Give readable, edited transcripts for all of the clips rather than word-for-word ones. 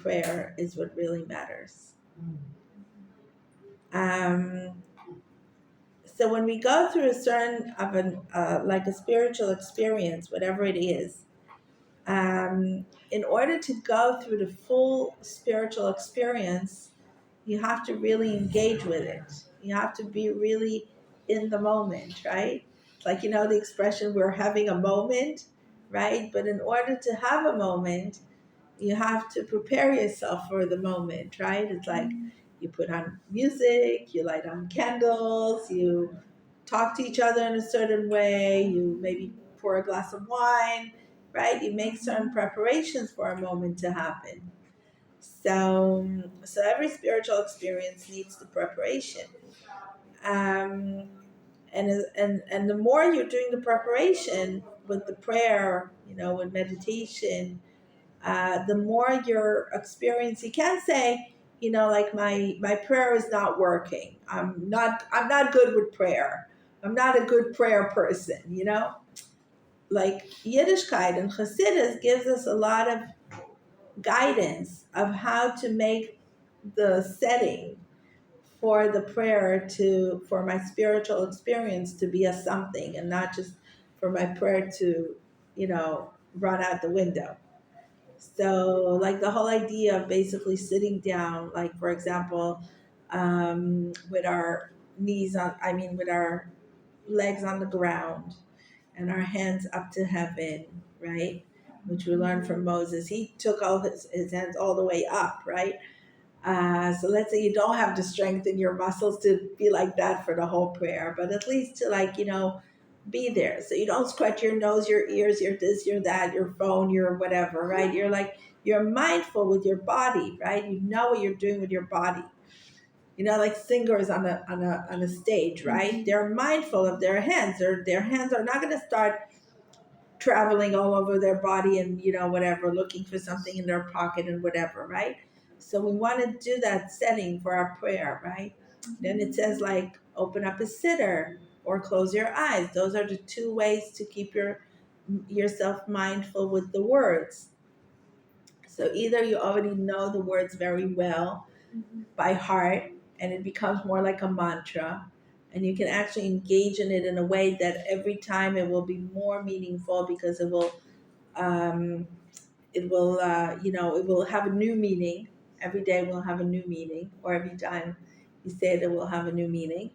prayer is what really matters. Um, so when we go through a certain of an like a spiritual experience, whatever it is, in order to go through the full spiritual experience, you have to really engage with it. You have to be really in the moment, right? It's like, the expression, we're having a moment, right? But in order to have a moment, you have to prepare yourself for the moment, right? It's like you put on music, you light on candles, you talk to each other in a certain way, you maybe pour a glass of wine, right? You make certain preparations for a moment to happen. So every spiritual experience needs the preparation. Um, and the more you're doing the preparation with the prayer, with meditation, the more your experience, you can't say, like my prayer is not working. I'm not good with prayer. I'm not a good prayer person. Like Yiddishkeit and Chassidus gives us a lot of guidance of how to make the setting for the prayer for my spiritual experience to be a something, and not just for my prayer to, run out the window. So, like the whole idea of basically sitting down, like for example, with our with our legs on the ground and our hands up to heaven, right? Which we learned from Moses. He took all his hands all the way up, right? So let's say you don't have the strength in your muscles to be like that for the whole prayer, but at least to be there. So you don't scratch your nose, your ears, your this, your that, your phone, your whatever, right? You're mindful with your body, right? You know what you're doing with your body. Like singers on a stage, right? They're mindful of their hands. Their hands are not going to start traveling all over their body and whatever, looking for something in their pocket and whatever, right? So we want to do that setting for our prayer, right? Then it says like open up a sitter or close your eyes. Those are the two ways to keep yourself mindful with the words. So either you already know the words very well by heart and it becomes more like a mantra, and you can actually engage in it in a way that every time it will be more meaningful, because um, it will have a new meaning. Every day will have a new meaning, or every time you say it, it will have a new meaning.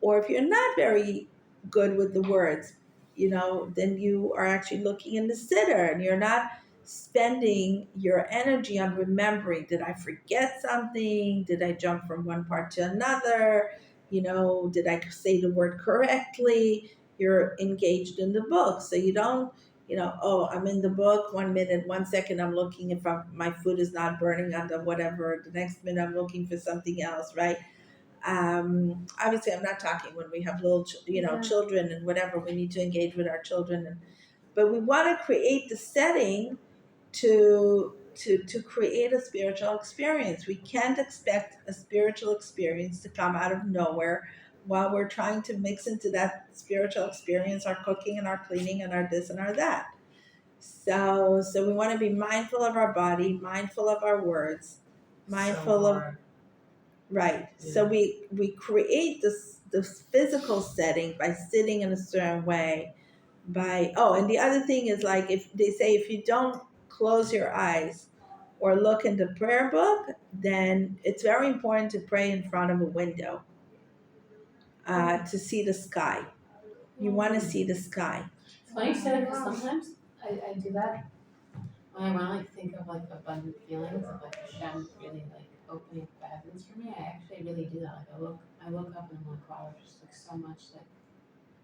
Or if you're not very good with the words, then you are actually looking in the sitter and you're not spending your energy on remembering, did I forget something? Did I jump from one part to another? Did I say the word correctly? You're engaged in the book. So you don't, oh, I'm in the book 1 minute, 1 second, I'm looking if my food is not burning under whatever. The next minute, I'm looking for something else, right? Obviously I'm not talking when we have little children and whatever, we need to engage with our children, but we want to create the setting to create a spiritual experience. We can't expect a spiritual experience to come out of nowhere while we're trying to mix into that spiritual experience our cooking and our cleaning and our this and our that. So we want to be mindful of our body, mindful of our words, mindful of. Right. Yeah. So we create this physical setting by sitting in a certain way. And the other thing is, like, if they say if you don't close your eyes or look in the prayer book, then it's very important to pray in front of a window to see the sky. You want to see the sky. It's funny you say that because sometimes I do that when I want to like think of like abundant feelings of like Hashem really like opening up the heavens for me. I actually really do that. Like I look up and I'm like, wow, there's just like so much like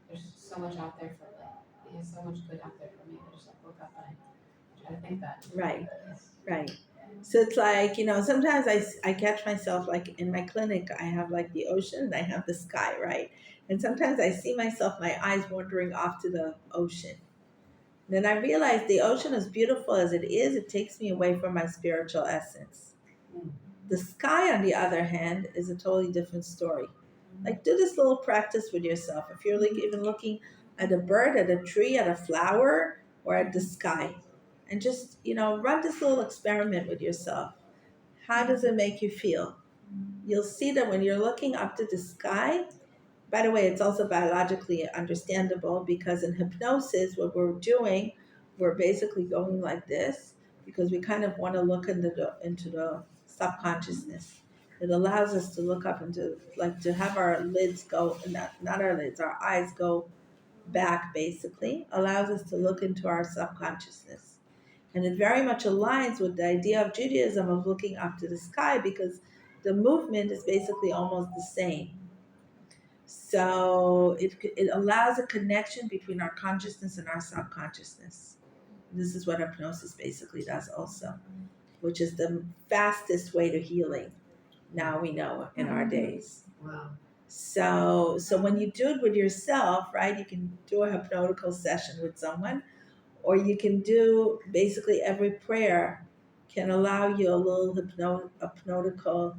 there's so much out there for like there's so much good out there for me. I just like look up and I try to think that. Right. Right. So it's like, sometimes I catch myself, like in my clinic, I have like the ocean and I have the sky, right? And sometimes I see myself, my eyes wandering off to the ocean. Then I realize the ocean, as beautiful as it is, it takes me away from my spiritual essence. The sky, on the other hand, is a totally different story. Like, do this little practice with yourself. If you're like even looking at a bird, at a tree, at a flower, or at the sky, and just, run this little experiment with yourself. How does it make you feel? You'll see that when you're looking up to the sky, by the way, it's also biologically understandable because in hypnosis, what we're doing, we're basically going like this because we kind of want to look into the subconsciousness. It allows us to look up into, like, to have our lids go, not our lids, our eyes go back, basically, allows us to look into our subconsciousness. And it very much aligns with the idea of Judaism of looking up to the sky because the movement is basically almost the same. So it allows a connection between our consciousness and our subconsciousness. This is what hypnosis basically does also, which is the fastest way to healing. Now we know in our days. Wow. So when you do it with yourself, right, you can do a hypnotical session with someone, or you can do basically every prayer can allow you a little hypnotical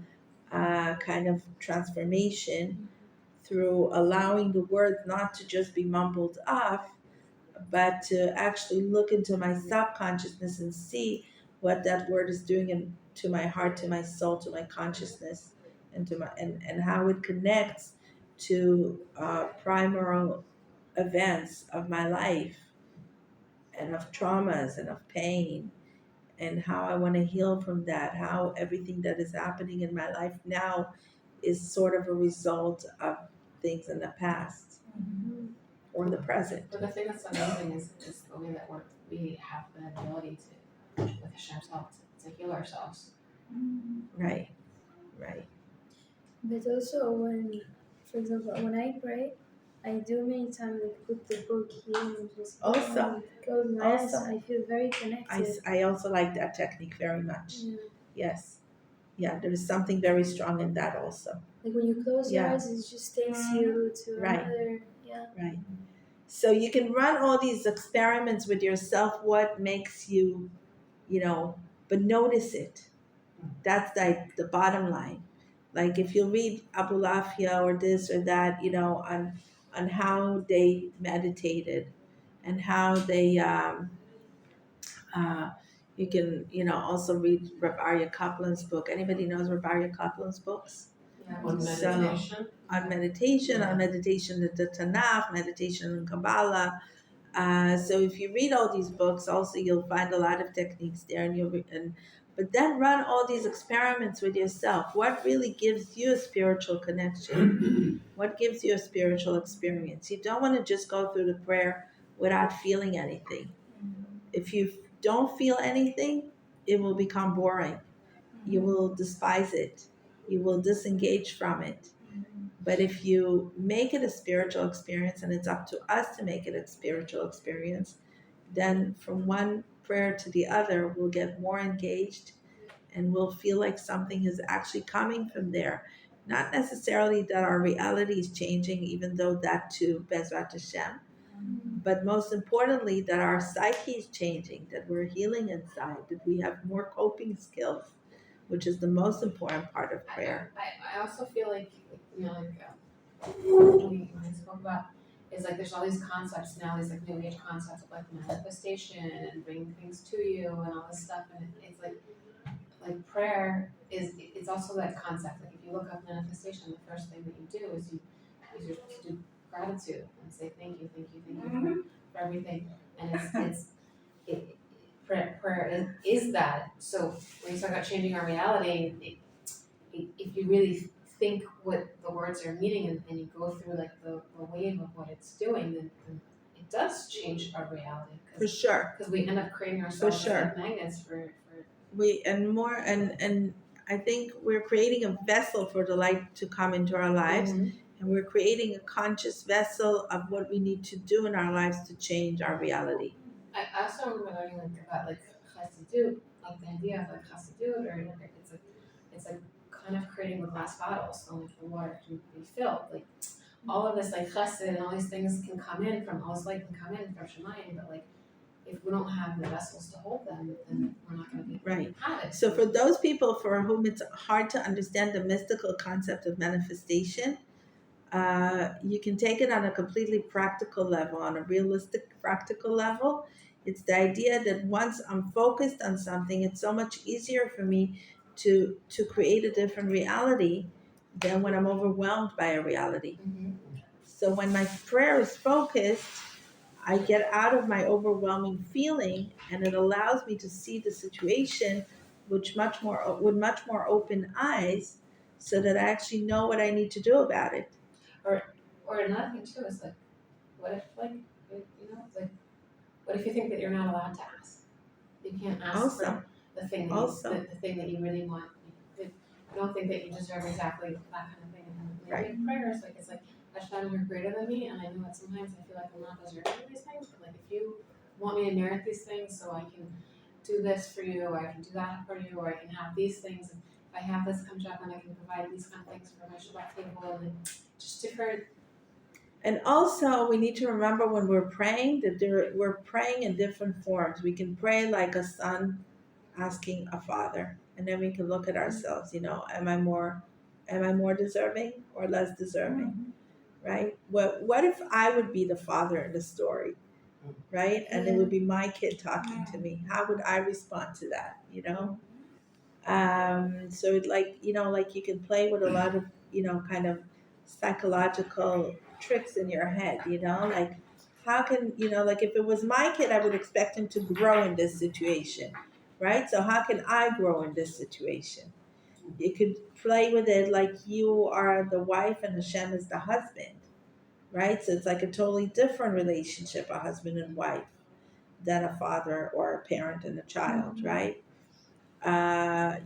kind of transformation through allowing the words not to just be mumbled off, but to actually look into my subconsciousness and see what that word is doing to my heart, to my soul, to my consciousness, and and how it connects to primal events of my life and of traumas and of pain, and how I want to heal from that, how everything that is happening in my life now is sort of a result of things in the past or the present. But the thing that's amazing is the way that we have the ability to, with Hashem's help, to heal ourselves. Right, right. But also when, for example, when I pray, I do many times like put the book here and just Also, close my eyes. also, I feel very connected. I also like that technique very much. Yeah. Yes. Yeah, there is something very strong in that also. Like when you close your Yeah. eyes, it just takes you to Right. another. Yeah. Right. So you can run all these experiments with yourself, what makes you, but notice it. That's like the bottom line. Like if you read Abu Lafia or this or that, on how they meditated and how they uh, you can, also read Reb Arya Kaplan's book. Anybody knows Reb Arya Kaplan's books? Yeah, on So, meditation. on meditation, Yeah. on meditation in the Tanakh, meditation in Kabbalah. So if you read all these books, also you'll find a lot of techniques there, but then run all these experiments with yourself. What really gives you a spiritual connection? What gives you a spiritual experience? You don't want to just go through the prayer without feeling anything. If you don't feel anything, it will become boring. You will despise it. You will disengage from it. But if you make it a spiritual experience, and it's up to us to make it a spiritual experience, then from one prayer to the other, we'll get more engaged and we'll feel like something is actually coming from there. Not necessarily that our reality is changing, even though that too, Bezrat Hashem, but most importantly, that our psyche is changing, that we're healing inside, that we have more coping skills, which is the most important part of prayer. I also feel like, when we spoke about, is like there's all these concepts now, these like new age concepts of like manifestation and bringing things to you and all this stuff, and it's like prayer it's also that concept. Like if you look up manifestation, the first thing that you do is you're supposed to do gratitude and say thank you, thank you, thank you for everything, and prayer is that. So when you talk about changing our reality, if you really think what the words are meaning and you go through like the wave of what it's doing, then it does change our reality. For sure. Because we end up creating ourselves For sure. like magnets for and I think we're creating a vessel for the light to come into our lives, and we're creating a conscious vessel of what we need to do in our lives to change our reality. I also remember learning about like chassidut, like the idea of like chassidut, or it's like kind of creating the glass bottles so like the water can be filled. Like all of this like chesed and all these things can come in from all this light can come in from Shemayim, but like if we don't have the vessels to hold them, then we're not going to be right. Have it. So for those people for whom it's hard to understand the mystical concept of manifestation, you can take it on a completely practical level, on a realistic practical level, It's the idea that once I'm focused on something, it's so much easier for me to create a different reality than when I'm overwhelmed by a reality. So when my prayer is focused, I get out of my overwhelming feeling, and it allows me to see the situation with much more open eyes, so that I actually know what I need to do about it. Or another thing too is like, what if like, like, what if you think that you're not allowed to ask? You can't ask Also, for the thing that also, the thing that you really want. You don't think that you deserve exactly that kind of thing. And maybe right. in prayers, like it's like, Hashem, you're greater than me, and I know that sometimes I feel like I'm not deserving of these things, but like if you want me to merit these things so I can do this for you, or I can do that for you, or I can have these things, and if I have this come up, then I can provide these kind of things for my Shabbat table, and just different. And also, we need to remember when we're praying that we're praying in different forms. We can pray like a son asking a father, and then we can look at ourselves. Am I more deserving or less deserving? Right? What if I would be the father in the story, right? And it would be my kid talking to me. How would I respond to that? So it like like you can play with a lot of kind of psychological tricks in your head. Like how can like if it was my kid, I would expect him to grow in this situation, right? So how can I grow in this situation? You could play with it like you are the wife and Hashem is the husband, right? So it's like a totally different relationship, a husband and wife, than a father or a parent and a child, right?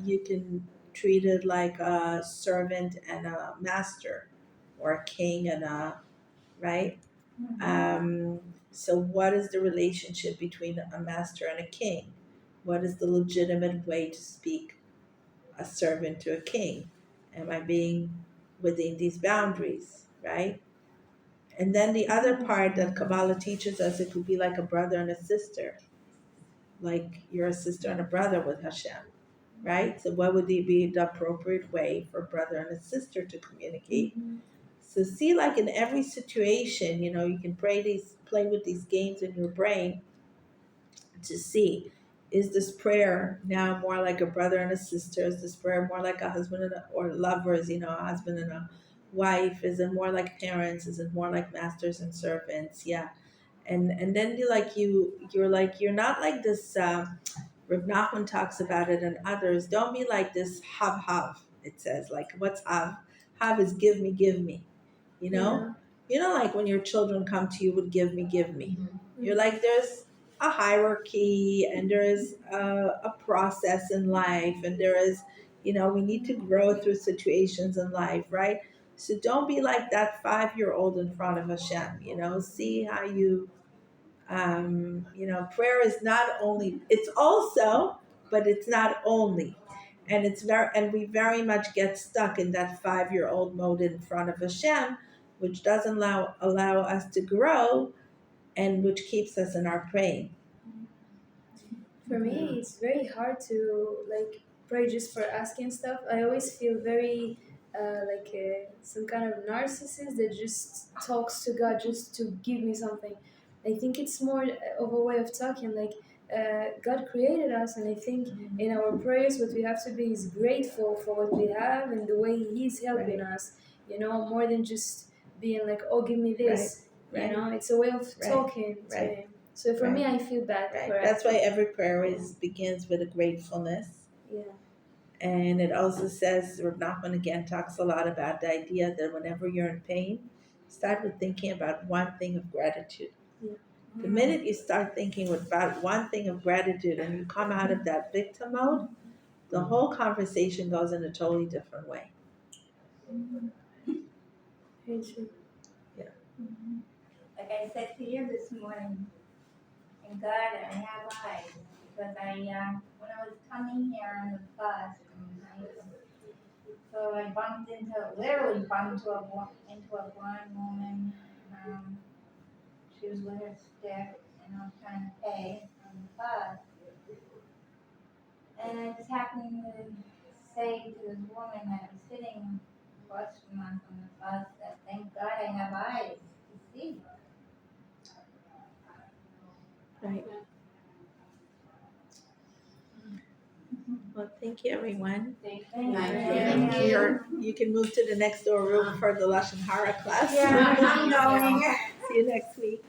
You can treat it like a servant and a master, or a king and a right. Um, so, what is the relationship between a master and a king? What is the legitimate way to speak a servant to a king? Am I being within these boundaries, right? And then the other part that Kabbalah teaches us, it could be like a brother and a sister, like you're a sister and a brother with Hashem, right? So, what would be the appropriate way for a brother and a sister to communicate? So, see, like in every situation, you can play with these games in your brain to see, is this prayer now more like a brother and a sister? Is this prayer more like a husband or lovers? A husband and a wife? Is it more like parents? Is it more like masters and servants? Yeah, and then you're not like this. Rav Nachman talks about it, and others. Don't be like this hav. It says like, what's hav? Hav is give me, give me. You know, Yeah. like when your children come to you with give me, give me. You're Mhm. like there's a hierarchy, and there is a process in life, and there is we need to grow through situations in life, right? So don't be like that 5-year-old in front of Hashem. See how you prayer is not only, it's also, but it's not only. And we very much get stuck in that 5-year-old mode in front of Hashem, which doesn't allow us to grow, and which keeps us in our praying. For me, it's very hard to like pray just for asking stuff. I always feel very like some kind of narcissist that just talks to God just to give me something. I think it's more of a way of talking. Like God created us, and I think in our prayers, what we have to be is grateful for what we have and the way He's helping Right. us. More than just being like, "Oh, give me Right. this." Right. It's a way of Right. talking to Right. Him. So for me, Right. I feel bad for Right. That's why asking. every prayer begins with a gratefulness. Yeah. And it also says, Rav Nachman again talks a lot about the idea that whenever you're in pain, start with thinking about one thing of gratitude. Yeah. The minute you start thinking about one thing of gratitude and you come out of that victim mode, the whole conversation goes in a totally different way. Very true. Yeah. Like I said to you this morning, and God, I have eyes because when I was coming here on the bus, so I literally bumped into a blind woman. Um, she was with her stick, and I was trying to pay on the bus, and I just happened to say to this woman that was sitting across from us on the bus that thank God I have eyes to see. Right. Well, thank you, everyone. Thank you. Thank Thank you. You can move to the next door room for the Lashon Hara class. Yeah, I'm going. See you next week.